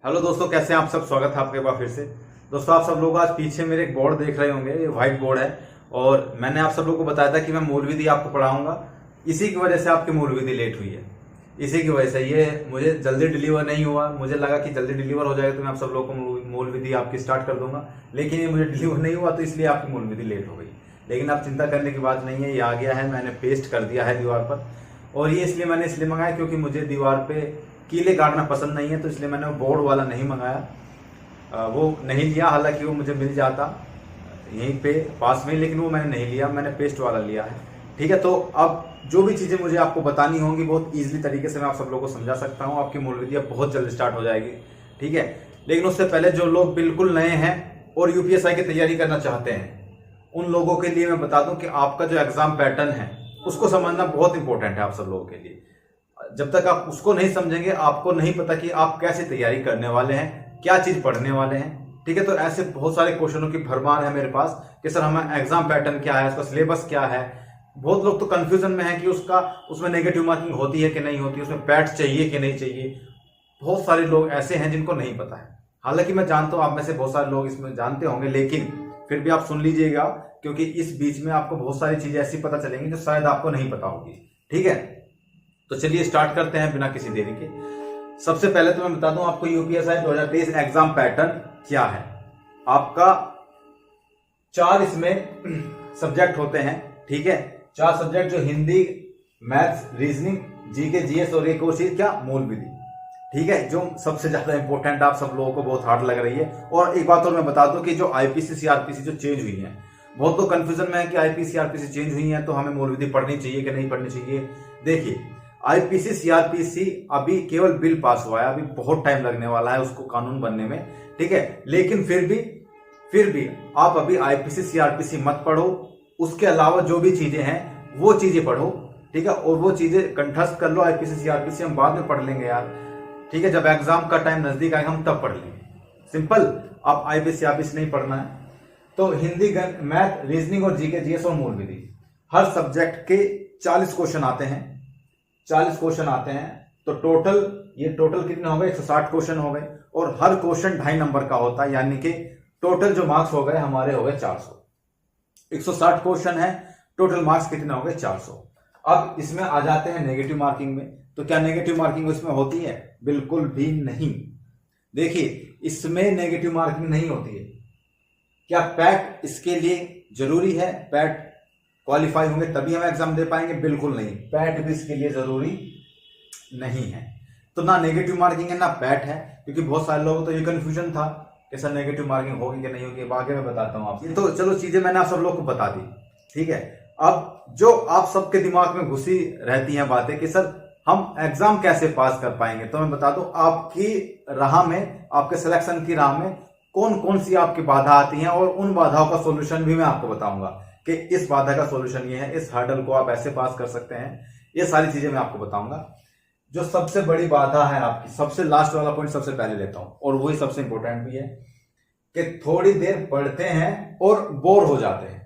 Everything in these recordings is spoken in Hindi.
हेलो दोस्तों, कैसे हैं आप सब। स्वागत है आपके पास फिर से। दोस्तों, आप सब लोग आज पीछे मेरे एक बोर्ड देख रहे होंगे, ये व्हाइट बोर्ड है। और मैंने आप सब लोगों को बताया था कि मैं मौलविदी आपको पढ़ाऊंगा। इसी की वजह से आपकी मौलविदी लेट हुई है। इसी की वजह से ये मुझे जल्दी डिलीवर नहीं हुआ। मुझे लगा कि जल्दी डिलीवर हो जाएगा तो मैं आप सब लोगों को मौलविदी आपकी स्टार्ट कर दूंगा, लेकिन ये मुझे डिलीवर नहीं हुआ, तो इसलिए आपकी मौलविदी लेट हो गई। लेकिन आप चिंता करने की बात नहीं है, ये आ गया है, मैंने पेस्ट कर दिया है दीवार पर। और ये इसलिए मैंने मंगाया क्योंकि मुझे दीवार पे कीले गाड़ना पसंद नहीं है, तो इसलिए मैंने बोर्ड वाला नहीं मंगाया। वो नहीं लिया, हालांकि वो मुझे मिल जाता यहीं पे पास में, लेकिन वो मैंने नहीं लिया, मैंने पेस्ट वाला लिया है। ठीक है, तो अब जो भी चीजें मुझे आपको बतानी होंगी बहुत ईजिली तरीके से मैं आप सब लोगों को समझा सकता हूँ। आपकी मौलविदी अब बहुत जल्द स्टार्ट हो जाएगी। ठीक है, लेकिन उससे पहले जो लोग बिल्कुल नए हैं और यूपीएसआई की तैयारी करना चाहते हैं, उन लोगों के लिए मैं बता दूं कि आपका जो एग्जाम पैटर्न है उसको समझना बहुत इंपॉर्टेंट है आप सब लोगों के लिए। जब तक आप उसको नहीं समझेंगे, आपको नहीं पता कि आप कैसे तैयारी करने वाले हैं, क्या चीज पढ़ने वाले हैं। ठीक है, तो ऐसे बहुत सारे क्वेश्चनों की भरमार है मेरे पास कि सर हमें एग्जाम पैटर्न क्या है, उसका सिलेबस क्या है। बहुत लोग तो कंफ्यूजन में है कि उसमें नेगेटिव मार्किंग होती है कि नहीं होती, उसमें पैट चाहिए कि नहीं चाहिए। बहुत सारे लोग ऐसे हैं जिनको नहीं पता है। हालांकि मैं जानता हूं आप में से बहुत सारे लोग इसमें जानते होंगे, लेकिन फिर भी आप सुन लीजिएगा, क्योंकि इस बीच में आपको बहुत सारी चीजें ऐसी पता चलेंगी जो शायद आपको नहीं पता होगी। ठीक है, तो चलिए स्टार्ट करते हैं बिना किसी देरी के। सबसे पहले तो मैं बता दूं आपको यूपीएसआई 2023 एग्जाम पैटर्न क्या है। आपका 4 इसमें सब्जेक्ट होते हैं। ठीक है, 4 सब्जेक्ट जो Hindi, maths, reasoning, GK, GS और एक और चीज क्या, मौलविदी। ठीक है, जो सबसे ज्यादा इंपॉर्टेंट आप सब लोगों को बहुत हार्ड लग रही है। और एक बात और मैं बता दूं कि जो आईपीसी सीआरपीसी जो चेंज हुई है, बहुत तो कंफ्यूजन में है कि आईपीसी सीआरपीसी चेंज हुई है तो हमें मौलविदी पढ़नी चाहिए कि नहीं पढ़नी चाहिए। देखिए, आईपीसी सीआरपीसी अभी केवल बिल पास हुआ है, अभी बहुत टाइम लगने वाला है उसको कानून बनने में। ठीक है, लेकिन फिर भी आप अभी आईपीसी सीआरपीसी मत पढ़ो। उसके अलावा जो भी चीजें हैं वो चीजें पढ़ो। ठीक है, और वो चीजें कंठस्थ कर लो। आईपीसी सीआरपीसी हम बाद में पढ़ लेंगे यार। ठीक है, जब एग्जाम का टाइम नजदीक आएगा हम तब पढ़ लेंगे। सिंपल, आप आईपीसी सीआरपीसी नहीं पढ़ना है तो हिंदी, मैथ, रीजनिंग और जीके, जीएस और मौलविदी, हर सब्जेक्ट के 40 क्वेश्चन आते हैं। 40 क्वेश्चन आते हैं तो टोटल कितने हो गए, 160 क्वेश्चन हो गए। और हर क्वेश्चन 2.5 नंबर का होता है, यानी कि टोटल जो मार्क्स हो गए हमारे हो गए 400। 160 क्वेश्चन है, टोटल मार्क्स कितने हो गए, 400। अब इसमें आ जाते हैं नेगेटिव मार्किंग में। तो क्या नेगेटिव मार्किंग इसमें होती है? बिल्कुल भी नहीं। देखिए, इसमें नेगेटिव मार्किंग नहीं होती है। क्या पैट इसके लिए जरूरी है? पैट क्वालिफाई होंगे तभी हम एग्जाम दे पाएंगे? बिल्कुल नहीं, पैट भी इसके लिए जरूरी नहीं है। तो ना नेगेटिव मार्किंग है ना पैट है, क्योंकि बहुत सारे लोगों को तो ये कंफ्यूजन था कि सर नेगेटिव मार्किंग होगी कि नहीं होगी। आगे मैं बताता हूं आपको। तो चलो चीजें मैंने आप सब लोग को बता दी। ठीक है, अब जो आप सबके दिमाग में घुसी रहती हैं बातें कि सर हम एग्जाम कैसे पास कर पाएंगे, तो मैं बता दूं आपकी राह में, आपके सिलेक्शन की राह में कौन कौन सी आपकी बाधा आती हैं, और उन बाधाओं का सोल्यूशन भी मैं आपको बताऊंगा कि इस बाधा का सोल्यूशन ये है, इस हर्डल को आप ऐसे पास कर सकते हैं। ये सारी चीजें मैं आपको बताऊंगा। जो सबसे बड़ी बाधा है आपकी, सबसे लास्ट वाला पॉइंट सबसे पहले लेता हूं, और वही सबसे इंपॉर्टेंट भी है कि थोड़ी देर पढ़ते हैं और बोर हो जाते हैं।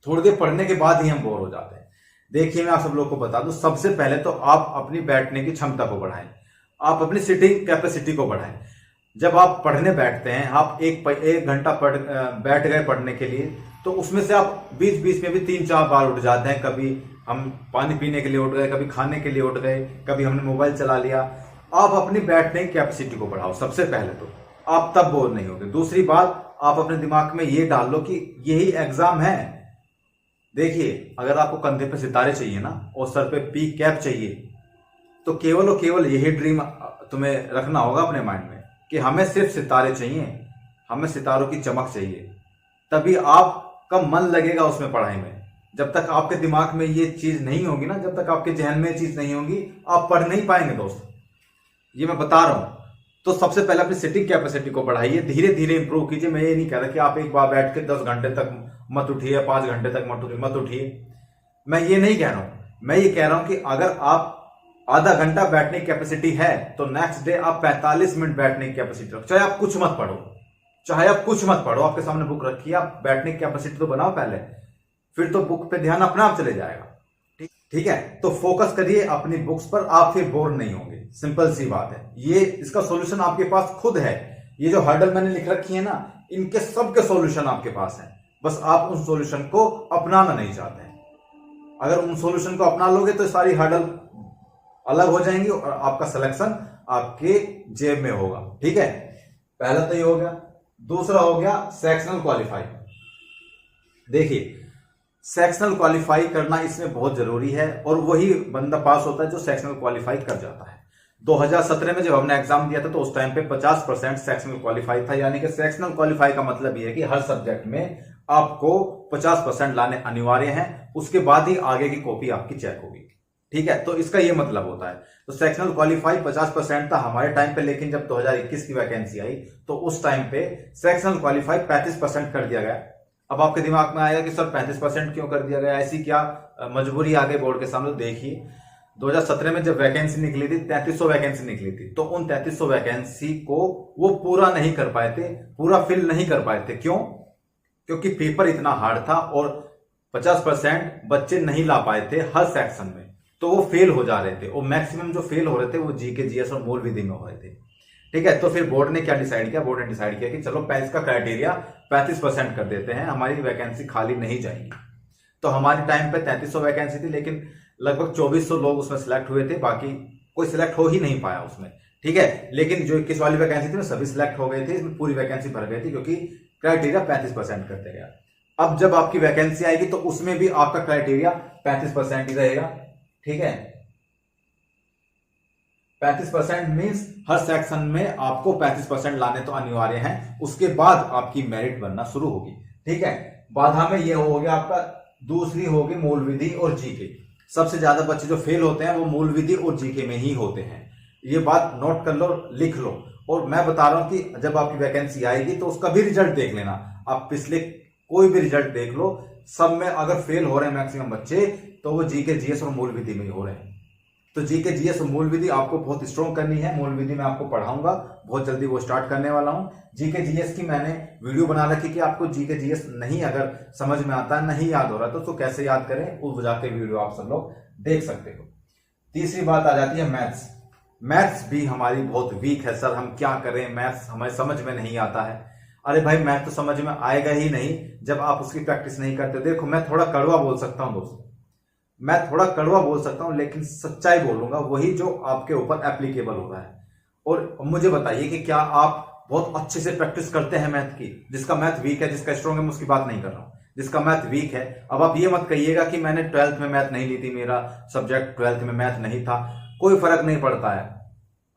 थोड़ी देर पढ़ने के बाद ही हम बोर हो जाते हैं। देखिए, मैं आप सब लोग को बता दूं, सबसे पहले तो आप अपनी बैठने की क्षमता को बढ़ाएं, आप अपनी सिटिंग कैपेसिटी को बढ़ाएं। जब आप पढ़ने बैठते हैं, आप एक घंटा बैठ गए पढ़ने के लिए, तो उसमें से आप बीच बीच में भी 3-4 बार उठ जाते हैं। कभी हम पानी पीने के लिए उठ गए, कभी खाने के लिए उठ गए, कभी हमने मोबाइल चला लिया। आप अपनी बैठने की कैपेसिटी को बढ़ाओ सबसे पहले, तो आप तब बोर नहीं होगे। दूसरी बात, आप अपने दिमाग में ये डाल लो कि यही एग्जाम है। देखिए, अगर आपको कंधे पे सितारे चाहिए ना और सर पे पी कैप चाहिए, तो केवल और केवल यही ड्रीम तुम्हें रखना होगा अपने माइंड में कि हमें सिर्फ सितारे चाहिए, हमें सितारों की चमक चाहिए। तभी आपका मन लगेगा उसमें, पढ़ाई में। जब तक आपके दिमाग में ये चीज नहीं होगी ना, जब तक आपके जहन में ये चीज नहीं होगी, आप पढ़ नहीं पाएंगे दोस्त, ये मैं बता रहा हूं। तो सबसे पहले अपनी सिटिंग कैपेसिटी को बढ़ाइए, धीरे धीरे इंप्रूव कीजिए। मैं ये नहीं कह रहा कि आप एक बार बैठ के 10 घंटे तक मत उठिए, 5 घंटे तक मत उठिए, मैं ये नहीं कह रहा हूं। मैं ये कह रहा हूं कि अगर आप आधा घंटा बैठने की कैपेसिटी है तो नेक्स्ट डे आप 45 मिनट बैठने की कैपेसिटी रखो। चाहे आप कुछ मत पढ़ो, आपके सामने बुक रखिए, आप बैठने की कैपेसिटी तो बनाओ पहले, फिर तो बुक पे ध्यान अपने आप चले जाएगा। ठीक है, तो फोकस करिए अपनी बुक्स पर, आप फिर बोर नहीं होंगे। सिंपल सी बात है। ये इसका सॉल्यूशन आपके पास खुद है। ये जो हर्डल मैंने लिख रखी है ना, इनके सबके सॉल्यूशन आपके पास है, बस आप उन सॉल्यूशन को अपनाना नहीं चाहते हैं। अगर उन सॉल्यूशन को अपना लोगे तो सारी हर्डल अलग हो जाएंगी और आपका सिलेक्शन आपके जेब में होगा। ठीक है, पहला तो ये हो गया। दूसरा हो गया सेक्शनल क्वालिफाई। देखिए, सेक्शनल क्वालिफाई करना इसमें बहुत जरूरी है और वही बंदा पास होता है जो सेक्शनल क्वालिफाई कर जाता है। 2017 में जब हमने एग्जाम दिया था तो उस टाइम पे 50% सेक्शनल क्वालिफाई था। यानी कि सेक्शनल क्वालिफाई का मतलब यह है कि हर सब्जेक्ट में आपको 50% लाने अनिवार्य हैं, उसके बाद ही आगे की कॉपी आपकी चेक होगी। ठीक है, तो इसका यह मतलब होता है। तो सेक्शनल क्वालिफाई 50% था हमारे टाइम पे, लेकिन जब 2021 की वैकेंसी आई तो उस टाइम पे सेक्शनल क्वालिफाई 35% कर दिया गया। अब आपके दिमाग में आएगा कि सर 35% क्यों कर दिया गया, ऐसी क्या मजबूरी आ गई बोर्ड के सामने। देखिए, 2017 में जब वैकेंसी निकली थी 3300 वैकेंसी निकली थी, तो उन 3300 वैकेंसी को वो पूरा नहीं कर पाए थे, पूरा फिल नहीं कर पाए थे। क्यों? क्योंकि पेपर इतना हार्ड था और 50% बच्चे नहीं ला पाए थे हर सेक्शन में, तो वो फेल हो जा रहे थे। और मैक्सिमम जो फेल हो रहे थे वो जीके, जीएस और मूल विधि में हो रहे थे। ठीक है, तो फिर बोर्ड ने क्या डिसाइड किया? बोर्ड ने डिसाइड किया कि चलो इसका क्राइटेरिया 35% कर देते हैं, हमारी वैकेंसी खाली नहीं जाएगी। तो हमारे टाइम पे 3300 वैकेंसी थी, लेकिन लगभग 2400 लोग उसमें सिलेक्ट हुए थे, बाकी कोई सिलेक्ट हो ही नहीं पाया उसमें। ठीक है, लेकिन जो 21 वाली वैकेंसी थी सभी सिलेक्ट हो गए थे, इसमें पूरी वैकेंसी भर गई थी क्योंकि क्राइटेरिया 35% करते गया। अब जब आपकी वैकेंसी आएगी तो उसमें भी आपका क्राइटेरिया 35% ही रहेगा। ठीक है, 35% मींस हर सेक्शन में आपको 35% लाने तो अनिवार्य हैं, उसके बाद आपकी मेरिट बनना शुरू होगी। ठीक है, बाधा में यह हो गया आपका। दूसरी होगी मूल विधि और जीके। सबसे ज्यादा बच्चे जो फेल होते हैं वो मूल विधि और जीके में ही होते हैं। ये बात नोट कर लो, लिख लो। और मैं बता रहा हूं कि जब आपकी वैकेंसी आएगी तो उसका भी रिजल्ट देख लेना। आप पिछले कोई भी रिजल्ट देख लो, सब में अगर फेल हो रहे हैं मैक्सिमम बच्चे तो वो जीके, जीएस और मूल विधि में ही हो रहे हैं। तो जीके, जीएस और मूल विधि आपको बहुत स्ट्रॉन्ग करनी है। मूल विधि में आपको पढ़ाऊंगा, बहुत जल्दी वो स्टार्ट करने वाला हूं। जीके, जीएस की मैंने वीडियो बना रखी कि आपको जीके, जीएस नहीं अगर समझ में आता है, नहीं याद हो रहा तो उसको कैसे याद करें, वो जाके वीडियो आप सब लोग देख सकते हो। तीसरी बात आ जाती है मैथ्स। मैथ्स भी हमारी बहुत वीक है। सर हम क्या करें, मैथ्स हमें समझ में नहीं आता है। अरे भाई, मैथ तो समझ में आएगा ही नहीं जब आप उसकी प्रैक्टिस नहीं करते। देखो, मैं थोड़ा कड़वा बोल सकता हूं दोस्तों, मैं थोड़ा कड़वा बोल सकता हूं, लेकिन सच्चाई बोलूंगा, वही जो आपके ऊपर एप्लीकेबल हो रहा है। और मुझे बताइए कि क्या आप बहुत अच्छे से प्रैक्टिस करते हैं मैथ की? जिसका मैथ वीक है, जिसका स्ट्रॉन्ग है, मैं उसकी बात नहीं कर रहा हूं। जिसका मैथ वीक है, अब आप ये मत कहिएगा कि मैंने 12th में मैथ नहीं ली थी, मेरा सब्जेक्ट 12th में मैथ नहीं था। कोई फर्क नहीं पड़ता है।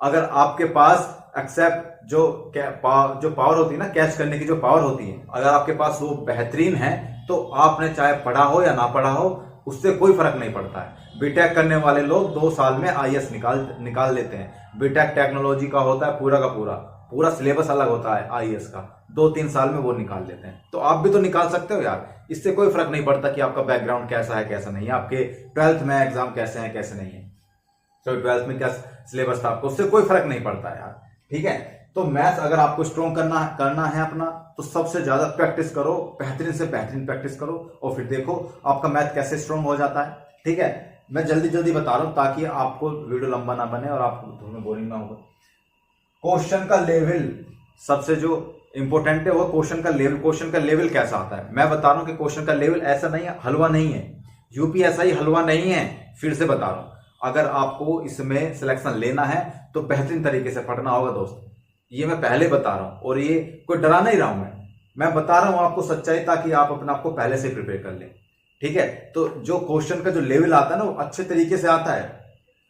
अगर आपके पास एक्सेप्ट जो पावर होती है ना, कैच करने की जो पावर होती है, अगर आपके पास वो बेहतरीन है तो आपने चाहे पढ़ा हो या ना पढ़ा हो, उससे कोई फर्क नहीं पड़ता है। बीटेक करने वाले लोग 2 साल में आईएएस निकाल लेते हैं। बीटेक टेक्नोलॉजी का होता है पूरा का पूरा सिलेबस अलग होता है आईएएस का, 2-3 साल में वो निकाल लेते हैं। तो आप भी तो निकाल सकते हो यार। इससे कोई फर्क नहीं पड़ता कि आपका बैकग्राउंड कैसा है कैसा नहीं है, आपके 12th में एग्जाम कैसे हैं कैसे नहीं है, तो 12th में क्या सिलेबस था आपको, उससे कोई फर्क नहीं पड़ता यार। ठीक है, तो मैथ्स अगर आपको स्ट्रॉन्ग करना है अपना, तो सबसे ज्यादा प्रैक्टिस करो, बेहतरीन से बेहतरीन प्रैक्टिस करो, और फिर देखो आपका मैथ कैसे स्ट्रॉन्ग हो जाता है। ठीक है, मैं जल्दी जल्दी बता रहा हूं ताकि आपको वीडियो लंबा ना बने और आपको तुम्हें बोरिंग ना होगा। क्वेश्चन का लेवल सबसे जो इंपॉर्टेंट है वो क्वेश्चन का लेवल। क्वेश्चन का लेवल कैसा आता है मैं बता रहा हूं कि क्वेश्चन का लेवल ऐसा नहीं है, हलवा नहीं है, यूपीएसआई हलवा नहीं है। फिर से बता रहा हूं, अगर आपको इसमें सिलेक्शन लेना है तो बेहतरीन तरीके से पढ़ना होगा दोस्त। ये मैं पहले बता रहा हूं और ये कोई डरा नहीं रहा हूं, मैं बता रहा हूं आपको सच्चाई, ताकि आप अपने आप को पहले से प्रिपेयर कर लें। ठीक है, तो जो क्वेश्चन का जो लेवल आता है ना वो अच्छे तरीके से आता है।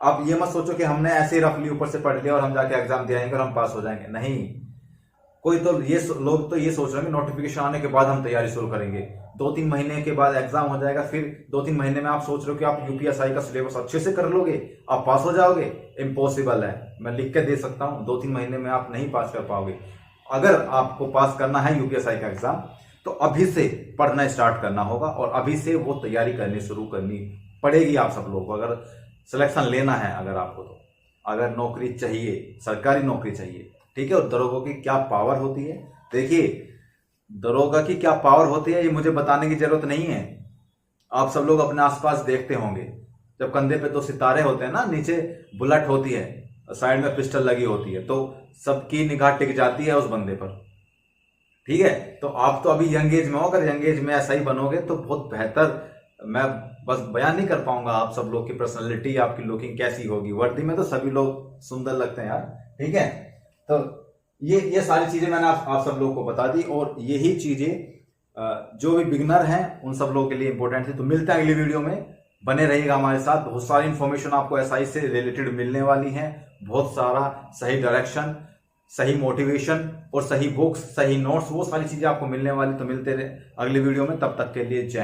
आप ये मत सोचो कि हमने ऐसे ही रफली ऊपर से पढ़ लिया और हम जाके एग्जाम दे आएंगे और हम पास हो जाएंगे, नहीं। कोई तो लोग तो ये सोच रहे हैं नोटिफिकेशन आने के बाद हम तैयारी शुरू करेंगे, 2-3 महीने के बाद एग्जाम हो जाएगा, फिर 2-3 महीने में आप सोच रहे हो कि आप यूपीएसआई का सिलेबस अच्छे से कर लोगे, आप पास हो जाओगे। इम्पॉसिबल है, मैं लिख के दे सकता हूं, 2-3 महीने में आप नहीं पास कर पाओगे। अगर आपको पास करना है यूपीएसआई का एग्जाम तो अभी से पढ़ना स्टार्ट करना होगा और अभी से वो तैयारी करनी शुरू करनी पड़ेगी आप सब लोगों को, अगर सिलेक्शन लेना है अगर आपको। तो अगर नौकरी चाहिए, सरकारी नौकरी चाहिए, ठीक है। और दरोगा की क्या पावर होती है, देखिए दरोगा की क्या पावर होती है ये मुझे बताने की जरूरत नहीं है। आप सब लोग अपने आसपास देखते होंगे, जब कंधे पे 2 सितारे होते हैं ना, नीचे बुलेट होती है, साइड में पिस्टल लगी होती है, तो सबकी निगाह टिक जाती है उस बंदे पर। ठीक है, तो आप तो अभी यंग एज में हो, अगर यंग एज में ऐसा ही बनोगे तो बहुत बेहतर। मैं बस बयान नहीं कर पाऊंगा आप सब लोग की पर्सनैलिटी, आपकी लुकिंग कैसी होगी। वर्दी में तो सभी लोग सुंदर लगते हैं यार। ठीक है, तो ये सारी चीजें मैंने आप सब लोगों को बता दी, और यही चीजें जो भी बिगनर हैं उन सब लोगों के लिए इंपॉर्टेंट है। तो मिलते हैं अगली वीडियो में, बने रहिएगा हमारे साथ। बहुत सारी इंफॉर्मेशन आपको एसआई से रिलेटेड मिलने वाली है, बहुत सारा सही डायरेक्शन, सही मोटिवेशन और सही बुक्स, सही नोट्स, वो सारी चीजें आपको मिलने वाली। तो मिलते रहे अगली वीडियो में, तब तक के लिए जय।